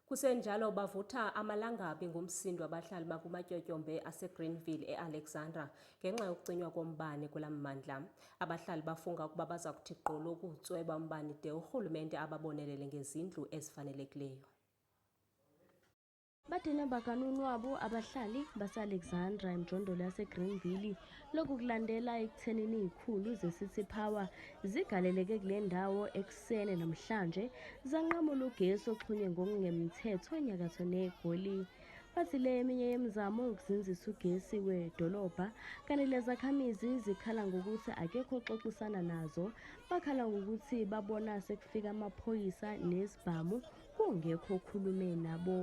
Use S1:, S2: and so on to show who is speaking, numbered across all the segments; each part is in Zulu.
S1: Kusenjalo bavutha amalangabi ngumsindo abahlali bakumatyotyombe aseGreenville eAlexandra ngenxa yokucinywa kombane kulammandla. Abahlali bafunga ukuba baza kuthi gqolo ukuwutsweba umbane de urhulumente ababonelele ngezindlu ezifanelekileyo.
S2: Badine bakanonwabo abahlali base-Alexandra emjondolo yaseGreenville lokhu kulandela ekuthenini izikhulu ze-City Power zigaleleke kule ndawo ekuseni namhlanje zanqamula ugesi oxhunywe ngokungemthetho enyakatho neGoli. Bathi le eminye yemizamo ukuzinzisa ugesi wedolobha kanti lezakhamizi zikhala ngokuthi akekho oxoxisana nazo, bakhala ngokuthi babona sekufika amaphoyisa nezibhamu kungekho okhulume nabo.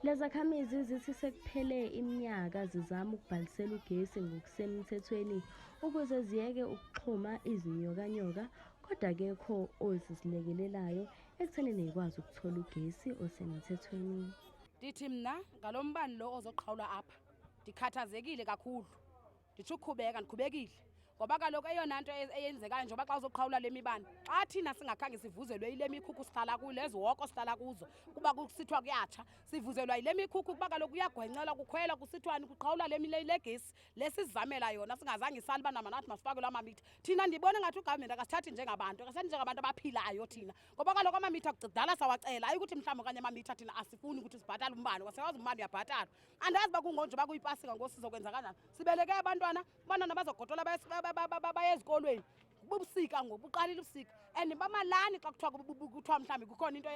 S2: Lezakhamizi zithi sekuphele iminyaka zizama ukubhalisela ugesi ngokusemthethweni ukuze ziyeke ukuxhuma izinyokanyoka, kodwa akekho ozisilekelelayo ekuthenini ikwazi ukuthola ugesi osemthethweni.
S3: Ndithi mna ngalombani lo ozoqhawula apha ndikhathazekile kakhulu, nditsho ndikhubekile ngoba kaloku eyona nto eyenzekayo njengoba xa uzoqhawula le mibane, xa thina singakhange sivuzelwe yile mikhukhu sihlala kuyo, lezi hoko sihlala kuzo kuba kusithiwa kuyatsha, sivuzelwa yile mikhukhu kuba kaloku kuyagwencelwa kukhwela kusithwani kuqhawula le gesi lesizamela yona singazange isali bana manathi masifake laa mamitha. Thina ndibona ngathi ugovernment akasithathi njengabantu, akasithathi njengabantu abaphilayo thina ngoba kaloku amamitha kudala sawacela, hayi ukuthi mhlawumbi okanye amamitha thina asifuni ukuthi sibhatale umbane, kwasewazi umbane uyabhatalwa. Andazi uba kungonje uba kuyipasika ngoku sizokwenza kanjani. Sibeleke abantwana bazogodola baye ezikolweni bubusika ngoku buqalile ubusika and bamalani xa kuthiwa mhlawumbi kukhona into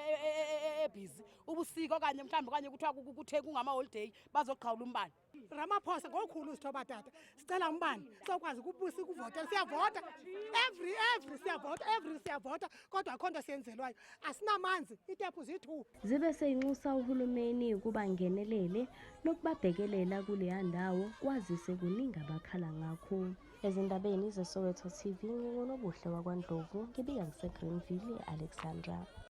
S3: ebhizi ubusika okanye mhlawumbi kuthiwa kuthe kungamaholideyi bazoqhawula umbane.
S4: Ramaphosa ngokhulu uzithoba tata sicela umbane sokwazi ukubusa ukuvota, siyavota siyavota kodwa akho nto siyenzelwayo, asinamanzi, itephu zithu.
S2: Zibe seyinxusa uhulumeni ukuba ngenelele nokubabhekelela kuleya ndawo kwazise kuningi abakhala ngakho. Ezindabeni zeSoweto TV ngingonobuhle wakwaNdlovu ngibika ngiseGreenville eAlexandra.